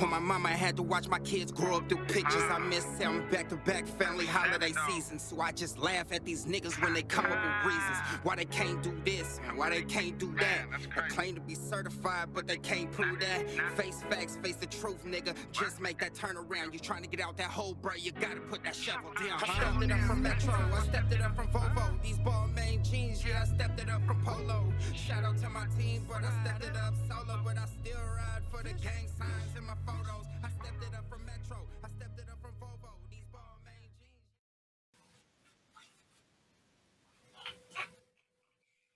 On my mama, I had to watch my kids grow up through pictures. I miss them back-to-back family holiday seasons. So I just laugh at these niggas when they come up with reasons why they can't do this and why they can't do that. I claim to be certified, but they can't prove that. Face facts, face the truth, nigga. Just make that turn around. You trying to get out that hole, bro, you gotta put that shovel down. I stepped it up from Metro, I stepped it up from Volvo. These ball main jeans, yeah, I stepped it up from Polo. Shout out to my team, but I stepped it up solo. But I still ride for the gang signs in my photos. I stepped it up from Metro, I stepped it up from Volvo. These ball main jeans.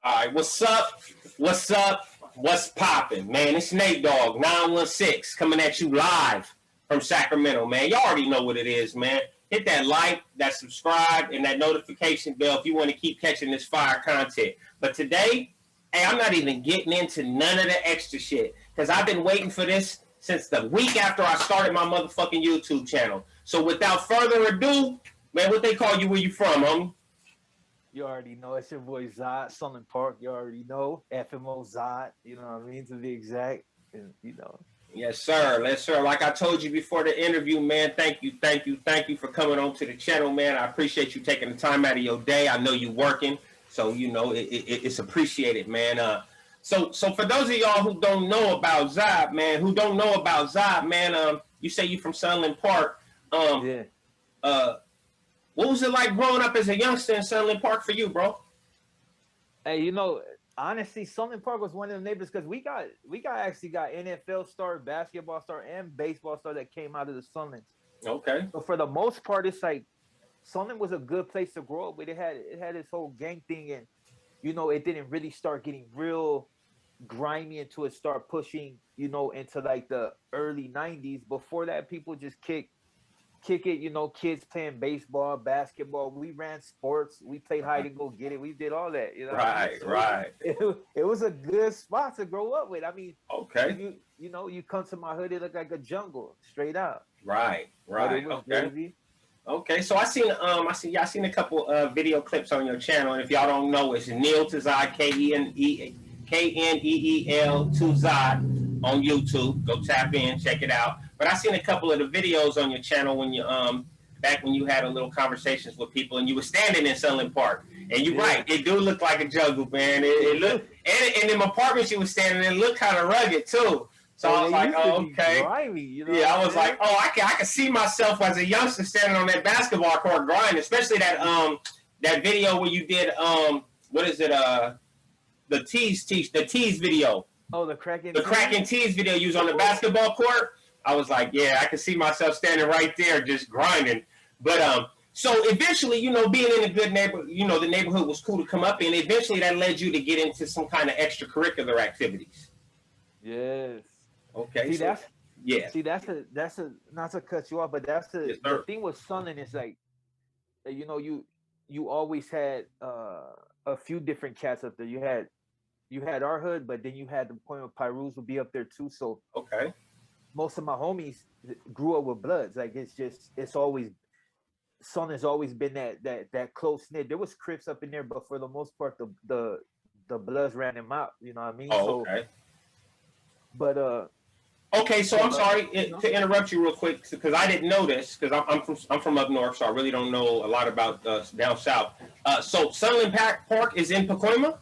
All right, what's up? What's up? What's poppin', man? It's NateDoggSac916 coming at you live from Sacramento, man. You already know what it is, man. Hit that like, that subscribe, and that notification bell if you want to keep catching this fire content. But today, hey, I'm not even getting into none of the extra shit because I've been waiting for this since the week after I started my motherfucking YouTube channel. So without further ado, man, what they call you, where you from, homie? You already know. It's your boy Zod, Sunland Park. You already know. FMO Zod, you know what I mean, to be exact. And, you know. Yes, sir. Yes, sir. Like I told you before the interview, man, thank you for coming on to the channel, man. I appreciate you taking the time out of your day. I know you working, so, you know, it's appreciated, man. So for those of y'all who don't know about Zod, man, you say you from Sunland Park. Yeah. What was it like growing up as a youngster in Sunland Park for you, bro? Hey, you know, honestly, Sunland Park was one of the neighbors because we actually got NFL star, basketball star, and baseball star that came out of the Sunlands. Okay. So for the most part, it's like Sunland was a good place to grow up with. It had this whole gang thing, and you know, it didn't really start getting real grimy until it started pushing, you know, into like the early 90s. Before that, people just kick it, you know, kids playing baseball, basketball. We ran sports. We played hide and go get it. We did all that, you know. Right, so right. It was a good spot to grow up with. I mean, okay. You know, you come to my hood, it looked like a jungle, straight out. Right. Okay. Crazy. Okay, so I seen a couple video clips on your channel, and if y'all don't know, it's Neil to Zod, Kneel to Zod on YouTube. Go tap in, check it out. But I seen a couple of the videos on your channel when you back when you had a little conversations with people, and you were standing in Sunland Park. And you're right, it do look like a jungle, man. It looked, and in them apartments you were standing in, it looked kind of rugged too. So I was like, oh, okay. Grimy, you know, yeah, I was like, oh, I can see myself as a youngster standing on that basketball court grinding, especially that video where you did what is it, the tease video. Oh, the cracking tease video you was on the basketball court. I was like, yeah, I can see myself standing right there just grinding. But so eventually, you know, being in a good neighborhood, you know, the neighborhood was cool to come up in. Eventually that led you to get into some kind of extracurricular activities. Yes. Okay. See, so, that's a not to cut you off, but that's the thing with Sunland is like, you know, you always had a few different cats up there. You had our hood, but then you had the point of Pyrus would be up there too. So okay. Most of my homies grew up with Bloods. Like Sunland's always been that close knit. There was Crips up in there, but for the most part, the Bloods ran them out. You know what I mean? Oh, okay. But okay, so I'm sorry to interrupt you real quick because I didn't know this because I'm from up north, so I really don't know a lot about down south. So Sunland Park is in Pacoima?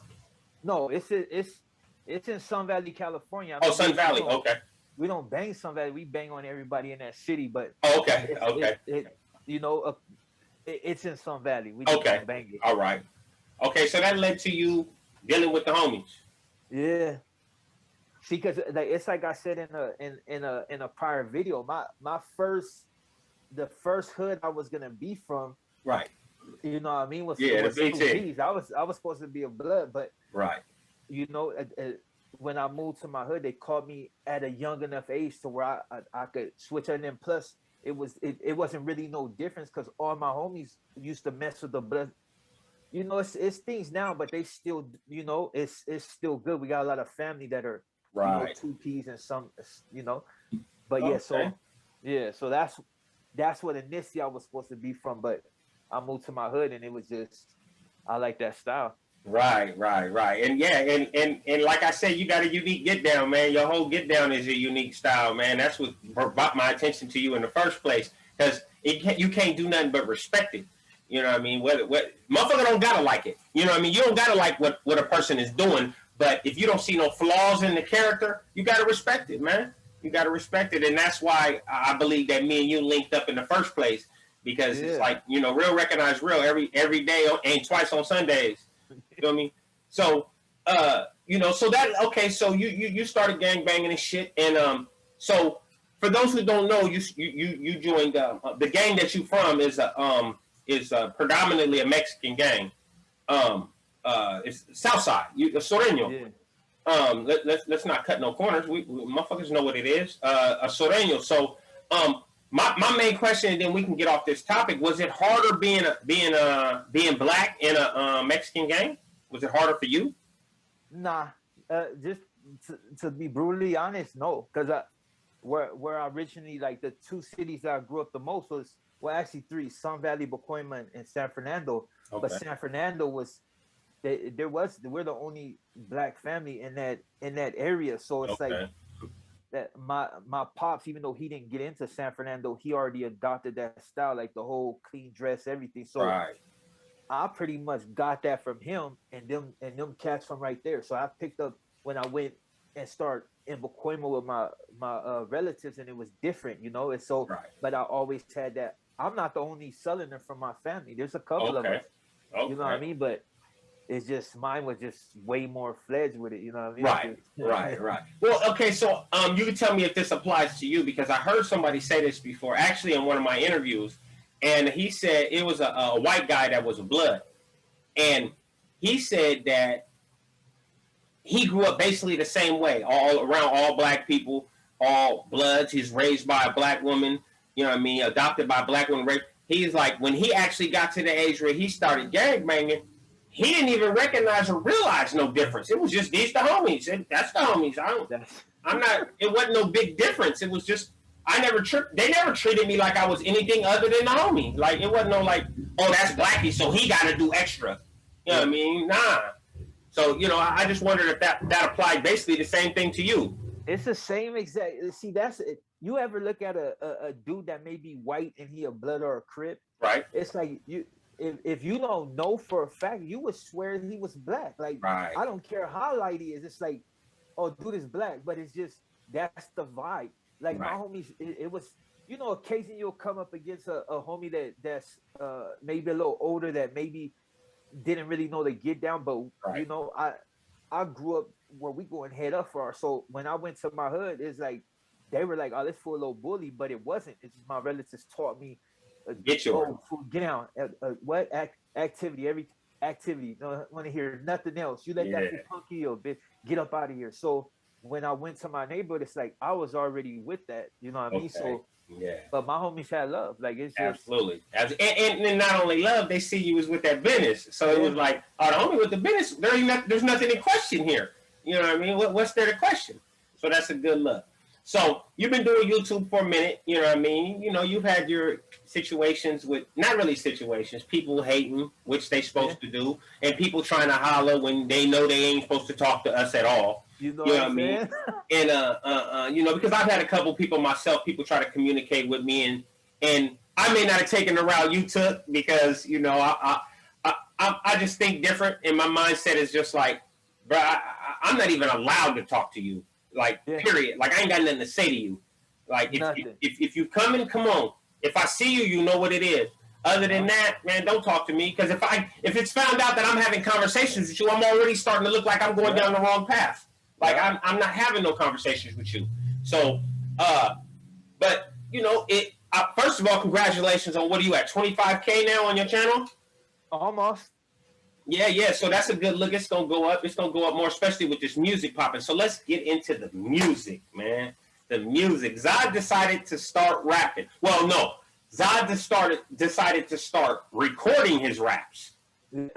No, it's in Sun Valley, California. I mean, Sun Valley, okay. We don't bang Sun Valley. We bang on everybody in that city, but okay. You know, it's in Sun Valley. We don't bang it. All right. Okay, so that led to you dealing with the homies. Yeah. See, because it's like I said in a prior video, the first hood I was gonna be from, right? You know what I mean? Was the BT. I was supposed to be a Blood, but right. You know, when I moved to my hood, they called me at a young enough age to where I could switch, and then plus it wasn't really no difference because all my homies used to mess with the Blood. You know, it's things now, but they still, you know, it's still good. We got a lot of family that are right, you know, 2Ps and some, you know, but yeah, so that's what initially I was supposed to be from, but I moved to my hood and it was just I like that style. Right. And yeah, and like I said, you got a unique get down, man. Your whole get down is a unique style, man. That's what brought my attention to you in the first place, because you can't do nothing but respect it. You know what I mean? What motherfucker don't gotta like it. You know what I mean? You don't gotta like what a person is doing, but if you don't see no flaws in the character, you gotta respect it, man. You gotta respect it, and that's why I believe that me and you linked up in the first place, because it's like, you know, real recognize real every day and twice on Sundays. You feel me? So, you know, so that okay. So you started gang banging and shit, and so for those who don't know, you joined the gang that you from is predominantly a Mexican gang. It's Southside, a Sureño. Yeah. Let's not cut no corners. We motherfuckers know what it is. A Sureño. So, my main question, and then we can get off this topic. Was it harder being black in a Mexican gang? Was it harder for you? Nah, just to be brutally honest, no, because where I originally, like, the two cities that I grew up the most was, well, actually three: Sun Valley, Bocoima, and San Fernando. Okay. But San Fernando was we're the only black family in that area, so it's like that my pops, even though he didn't get into San Fernando, he already adopted that style, like the whole clean dress, everything. So I pretty much got that from him and them cats from right there. So I picked up when I went and started in Bocoima with my relatives, and it was different, you know. And so, but I always had that. I'm not the only Southerner from my family. There's a couple of us, you know what I mean. But it's just mine was just way more fledged with it, you know what I mean? Right. Well, okay, so you can tell me if this applies to you, because I heard somebody say this before, actually in one of my interviews, and he said it was a white guy that was a blood, and he said that he grew up basically the same way, all around all black people, all bloods. He's raised by a black woman, you know what I mean, adopted by a black woman. He's like, when he actually got to the age where he started gangbanging, he didn't even recognize or realize no difference. It was just, these the homies. That's the homies. I'm not. It wasn't no big difference. It was just, they never treated me like I was anything other than the homie. Like, it wasn't no like, oh, that's Blackie, so he got to do extra. You know what I mean? Nah. So, you know, I just wondered if that applied basically the same thing to you. It's the same exact. See, that's it. You ever look at a dude that may be white and he a blood or a Crip? Right. It's like you. If you don't know for a fact, you would swear he was black. Like, I don't care how light he is. It's like, oh, dude is black, but it's just, that's the vibe. Like, my homies, it was, you know, occasionally you'll come up against a homie that's maybe a little older, that maybe didn't really know the get down, but you know, I grew up where we going head up for our. So when I went to my hood, it's like they were like, oh, let's for a little bully, but it wasn't. It's just my relatives taught me. Get down. What activity? Every activity. Don't want to hear nothing else. You let that punky or bitch get up out of here. So when I went to my neighborhood, it's like I was already with that. You know what I mean? So but my homies had love. Like, it's just absolutely. And not only love, they see you was with that business. So it was like, oh, the homie with the business. There's nothing in question here. You know what I mean? What's there to question? So that's a good look. So you've been doing YouTube for a minute, you know what I mean? You know, you've had your situations with, not really situations, people hating, which they supposed to do, and people trying to holler when they know they ain't supposed to talk to us at all. You know what I mean? And you know, because I've had a couple people myself, people try to communicate with me, and I may not have taken the route you took, because, you know, I just think different, and my mindset is just like, bro, I'm not even allowed to talk to you. Like, period. Like, I ain't got nothing to say to you. Like, if you come in, come on. If I see you, you know what it is. Other than that, man, don't talk to me. Because if it's found out that I'm having conversations with you, I'm already starting to look like I'm going down the wrong path. Like, I'm not having no conversations with you. So, but, you know, first of all, congratulations on, what are you at, 25K now on your channel? Almost. Yeah. So that's a good look. It's gonna go up. It's gonna go up more, especially with this music popping. So let's get into the music, man. The music. Zod decided to start rapping. Well, no. Zod decided to start recording his raps and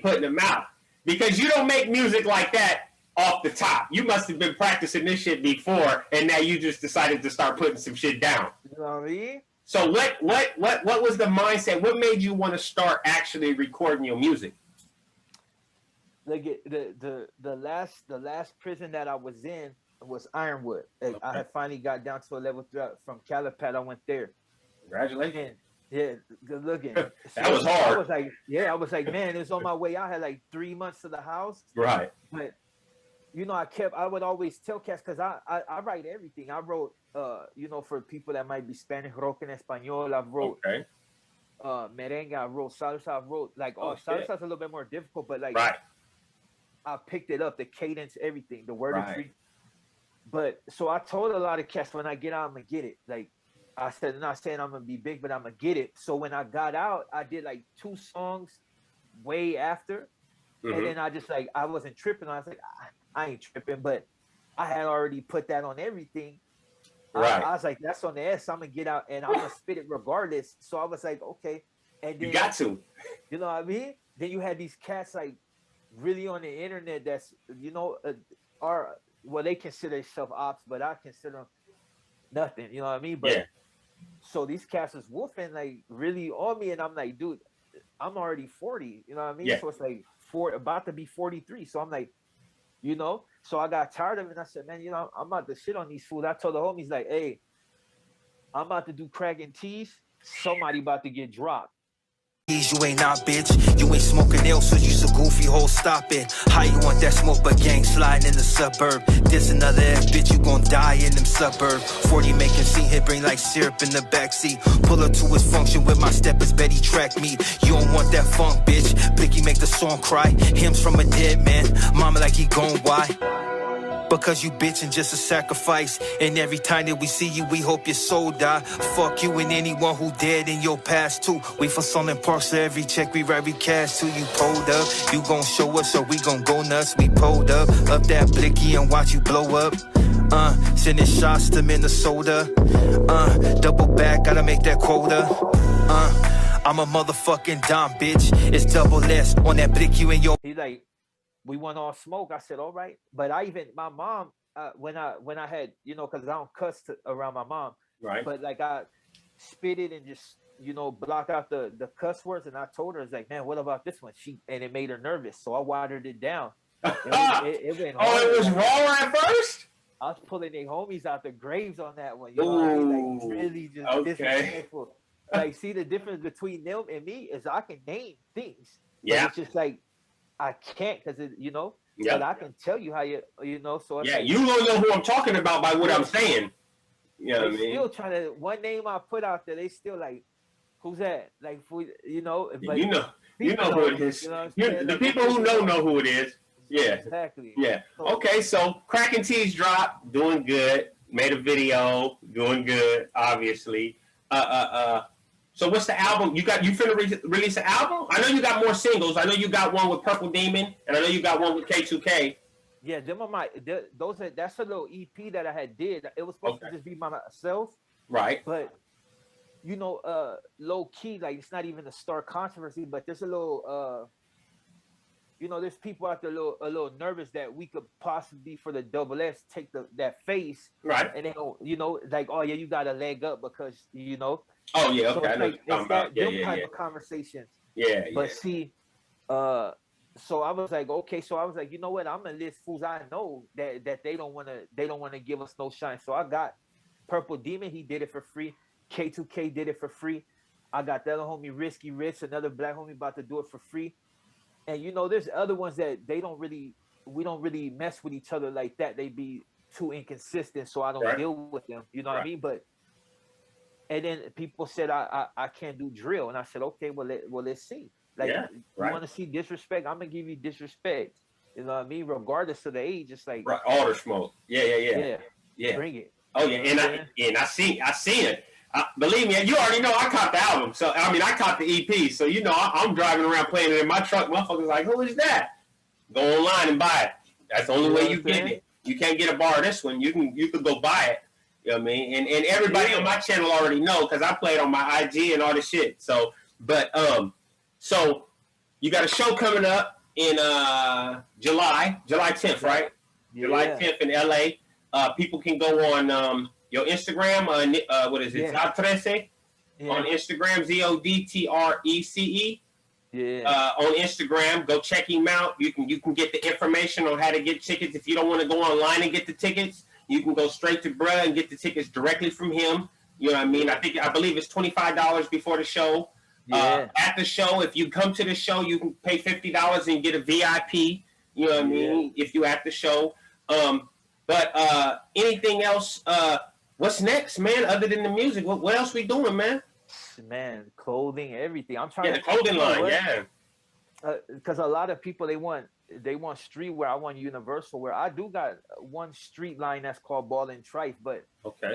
putting them out, because you don't make music like that off the top. You must have been practicing this shit before, and now you just decided to start putting some shit down. You know what I mean? So what was the mindset? What made you want to start actually recording your music? like the last prison that I was in was Ironwood. Like, I Okay. had finally got down to a level 3 from Cashapp. I went there. Congratulations. And yeah, good looking. That was So I hard. was like, yeah, I was like, man, it's on my way out. I had like 3 months to the house, Right. but I would always tell cats because I write everything. I wrote, for people that might be Spanish, rock en español. I wrote Okay. merengue. I wrote salsa. I wrote like, Oh shit. salsa's a little bit more difficult, but like Right. I picked it up, the cadence, everything, the word Right. free. But so I told a lot of cats when I get out, I'm gonna get it. Like I said, not saying I'm gonna be big, but I'm gonna get it. So when I got out, I did like 2 songs way after, and then I just like I wasn't tripping. I was like, I ain't tripping, but I had already put that on everything. Right. I was like, that's on the S. I'm gonna get out and I'm gonna spit it regardless. So I was like, okay. And then You got to. you know what I mean? Then you had these cats like really on the internet that's are they consider themselves ops, but I consider them nothing. You know what I mean? But Yeah. so these cats was wolfing like really on me, and I'm like, dude, I'm already 40. You know what I mean? Yeah. So it's like about to be 43. So I'm like, so I got tired of it. And I said, man, I'm about to shit on these fools. I told the homies like, hey, I'm about to do crack and teas. Somebody about to get dropped. You ain't not, bitch. You ain't smoking else, so you's a goofy hole. Stop it. How you want that smoke, but gang sliding in the suburb? This another ass bitch, you gon' die in them suburbs. 40 making scene hit, bring like syrup in the backseat. Pull up to his function with my steppers, Betty track meet. You don't want that funk, bitch. Blicky make the song cry. Hymns from a dead man. Mama like he gon' why? Because you bitchin' just a sacrifice. And every time that we see you, we hope your soul die. Fuck you and anyone who dead in your past too. We for selling parks, so every check we write, we cash to you. Pulled up, you gon' show us, or we gon' go nuts. We pulled up that blicky and watch you blow up. Sending shots to Minnesota. Double back, gotta make that quota. I'm a motherfucking Dom, bitch. It's double S on that blick you and your. He like, we want all smoke. I said, all right. But my mom, when I had, because I don't cuss around my mom. Right. But like I spit it and just, block out the cuss words. And I told her, it's like, man, what about this one? And it made her nervous. So I watered it down. It went hard. Oh, it was raw at first? I was pulling their homies out the graves on that one. You know what I mean? Like really just disrespectful. Like, see, the difference between them and me is I can name things. Yeah. But it's just like, I can't because but I can tell you how so it's like, you don't know who I'm talking about by what I'm saying. You know what I mean? Still trying to, one name I put out there, they still like, who's that? Like, but you know who it is. The people who know who it is. Yeah. Exactly. Yeah. Okay, so Crack and Tease drop, doing good. Made a video, doing good, obviously. So what's the album? You finna release an album? I know you got more singles. I know you got one with Purple Demon, and I know you got one with K2K. Yeah, that's a little EP that I had did. It was supposed to just be myself. Right. But low key, like it's not even a star controversy, but there's a little there's people out there a little nervous that we could possibly for the double S take that face. Right. And they don't, like, oh yeah, you got a leg up because Oh yeah, okay. So I know what you're talking about. Them type of conversations. Yeah. But see, so I was like, okay, so I was like, you know what? I'm gonna list fools I know that they don't wanna give us no shine. So I got Purple Demon, he did it for free. K2K did it for free. I got the other homie Risky Rich, another black homie about to do it for free. And there's other ones that we don't really mess with each other like that. They be too inconsistent, so I don't deal with them. You know what I mean? But and then people said I can't do drill, and I said, okay, well let's see. Like, you want to see disrespect? I'm gonna give you disrespect. You know what I mean? Regardless of the age, it's like all the smoke. Yeah. Bring it. Oh yeah, and I seen it. Believe me, you already know I caught the album. So I mean, I caught the EP. So I'm driving around playing it in my truck. Motherfuckers like, who is that? Go online and buy it. That's the only way you get it. You can't get a bar of this one. You could go buy it. You know what I mean? And everybody on my channel already know because I play it on my IG and all this shit. So, but so you got a show coming up in July 10th, right? Yeah. July 10th in LA. People can go on your Instagram. What is it? Zod13 on Instagram. ZODTRECE. on Instagram. Go check him out. You can get the information on how to get tickets. If you don't want to go online and get the tickets, you can go straight to bruh and get the tickets directly from him. You know what I mean? I believe it's $25 before the show. At the show, if you come to the show, you can pay $50 and get a VIP. You know what I mean? If you at the show. But anything else? What's next, man? Other than the music, what else we doing, man? Man, clothing, everything. I'm trying the clothing line, because a lot of people they want streetwear. I want universal wear. I do got one street line that's called Ball and Trife, but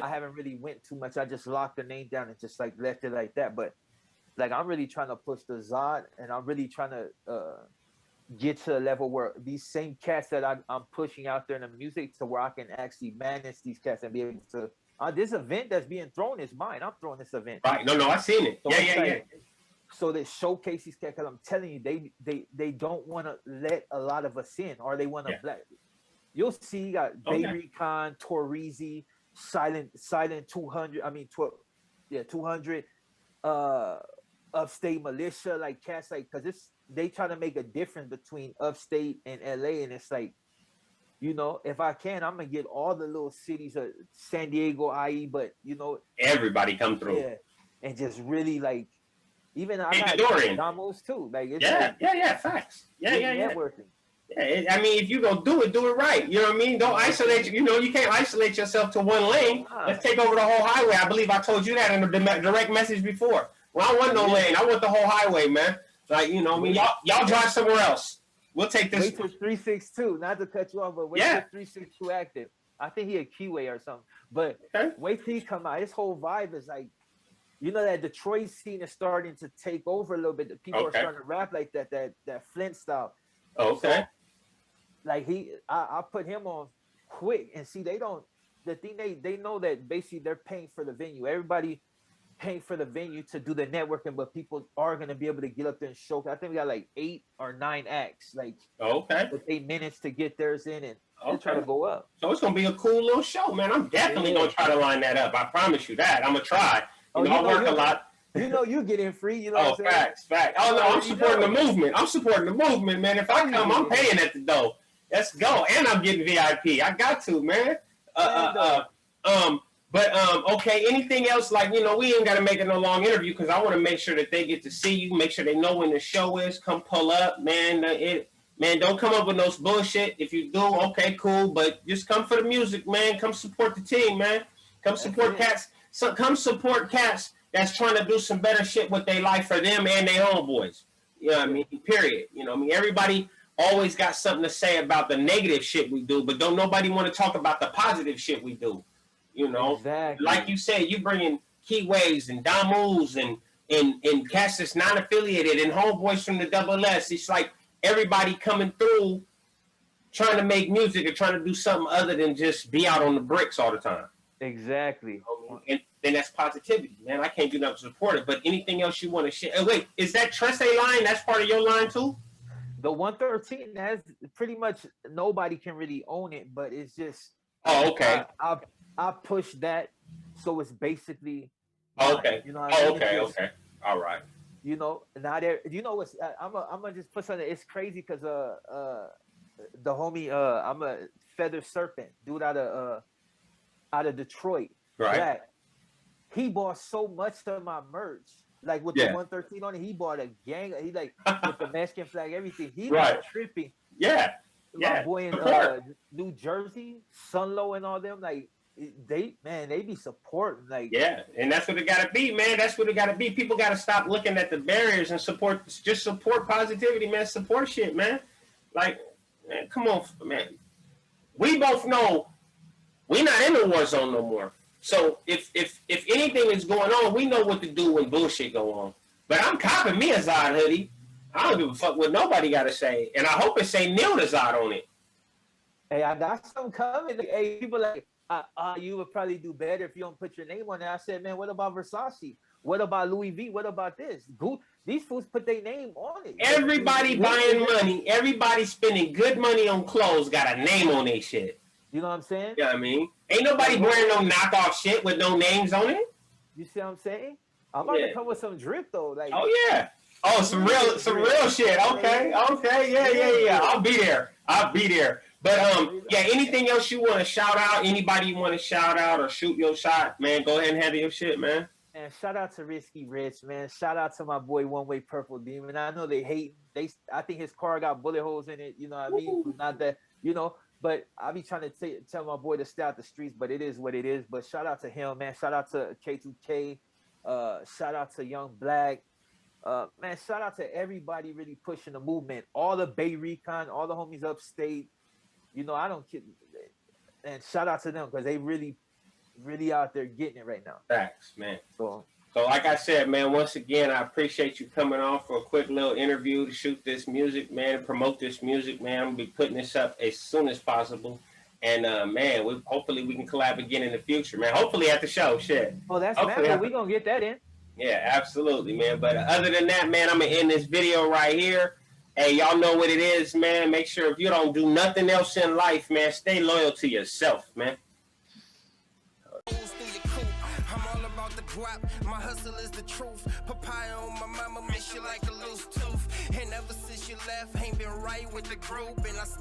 I haven't really went too much. I just locked the name down and just like left it like that. But like I'm really trying to push the Zod, and I'm really trying to get to a level where these same cats that I'm pushing out there in the music, to where I can actually manage these cats and be able to. This event that's being thrown is mine. I'm throwing this event. Right? No, I seen it. So yeah. So they showcase these cats, because I'm telling you, they don't want to let a lot of us in, or they want to black. You'll see, you got Baby Khan, Torrizi, Silent 200. I mean, 200. Upstate Militia, like cats, like, because they try to make a difference between upstate and LA, and it's like, you know, if I can, I'm gonna get all the little cities of San Diego, IE, but you know, everybody come through, and just really like, even I got Damos too, like it's facts, networking. I mean, if you gonna do it right. You know what I mean? Don't isolate. You know, you can't isolate yourself to one lane. Let's take over the whole highway. I believe I told you that in a direct message before. Well, I want no lane. I want the whole highway, man. Like, you know, I mean, y'all drive somewhere else. We'll take this. Wait till 362, not to cut you off, but wait till 362 active. I think he a Keyway or something. But wait till he come out. His whole vibe is like, you know, that Detroit scene is starting to take over a little bit. The people are starting to rap like that Flint style. So, like I put him on quick, and see, they know that basically they're paying for the venue. Everybody paying for the venue to do the networking, but people are going to be able to get up there and show. I think we got like 8 or 9 acts, like with 8 minutes to get theirs in, and they're trying to go up. So it's going to be a cool little show, man. I'm definitely going to try to line that up. I promise you that. I'm going to try. I work a lot. You know, you get in free. You know what I'm saying? Facts. Oh, no, I'm supporting the movement. I'm supporting the movement, man. If I come, I'm paying at the door. Let's go. And I'm getting VIP. I got to, man. Okay, anything else? Like, you know, we ain't got to make it no long interview, because I want to make sure that they get to see you, make sure they know when the show is. Come pull up, man. Man, don't come up with no bullshit. If you do, okay, cool, but just come for the music, man. Come support the team, man. Come support cats. So come support cats that's trying to do some better shit with their life for them and their homeboys. You know what I mean? Period. You know what I mean? Everybody always got something to say about the negative shit we do, but don't nobody want to talk about the positive shit we do. You know, like you said, you bring in Keyways and Damus and cats that's non-affiliated and homeboys from the Double S. It's like everybody coming through trying to make music and trying to do something other than just be out on the bricks all the time. Exactly. You know, and then that's positivity, man. I can't do nothing to support it. But anything else you want to share? Wait, is that Tresse line? That's part of your line too? The 113 has pretty much nobody can really own it, but it's just. Oh, okay. I push that, so it's basically. Okay. You know what I mean? Okay. All right. You know, now there. You know what's? I'm gonna just put something. It's crazy because the homie I'm a Feather Serpent dude out of Detroit. Right. Black. He bought so much of my merch. Like with the 113 on it, he bought a gang. He like with the Mexican flag, everything. He was tripping. Yeah. My boy in New Jersey, Sunlow and all them, like they be supporting, like and that's what it gotta be, man. That's what it gotta be. People gotta stop looking at the barriers and support positivity, man. Support shit, man. Like, man, come on, man. We both know we're not in the war zone no more. So if anything is going on, we know what to do when bullshit go on. But I'm copping me a Zod hoodie. I don't give a fuck what nobody got to say. And I hope it say Neil the Zod on it. Hey, I got something coming. Hey, people like, you would probably do better if you don't put your name on it. I said, man, what about Versace? What about Louis V? What about this? These fools put their name on it. Everybody buying money. Everybody spending good money on clothes got a name on their shit. You know what I'm saying? Yeah, you know what I mean? Ain't nobody wearing no knockoff shit with no names on it. You see what I'm saying? I'm about to come with some drip though. Like, oh yeah. Oh, some real shit. Okay, yeah. I'll be there. But yeah. Anything else you want to shout out? Anybody you want to shout out or shoot your shot, man? Go ahead and handle your shit, man. And shout out to Risky Rich, man. Shout out to my boy One Way Purple Demon. I know they hate. I think his car got bullet holes in it. You know what I mean? Not that, you know. But I be trying to tell my boy to stay out the streets. But it is what it is. But shout out to him, man. Shout out to K2K. Shout out to Young Black. Man, shout out to everybody really pushing the movement. All the Bay Recon, all the homies upstate. You know, I don't kid. And shout out to them because they really out there getting it right now. Facts, man. So like I said, man, once again, I appreciate you coming on for a quick little interview to shoot this music, man, promote this music, man. I'm gonna be putting this up as soon as possible. And man, hopefully we can collab again in the future, man. Hopefully at the show, shit. Oh, that's man. We gonna get that in. Yeah, absolutely, man. But other than that, man, I'm gonna end this video right here. Hey, y'all know what it is, man. Make sure if you don't do nothing else in life, man, stay loyal to yourself, man. My hustle is the truth. Papaya on my mama, miss you like a loose tooth. And ever since you left, ain't been right with the group. And I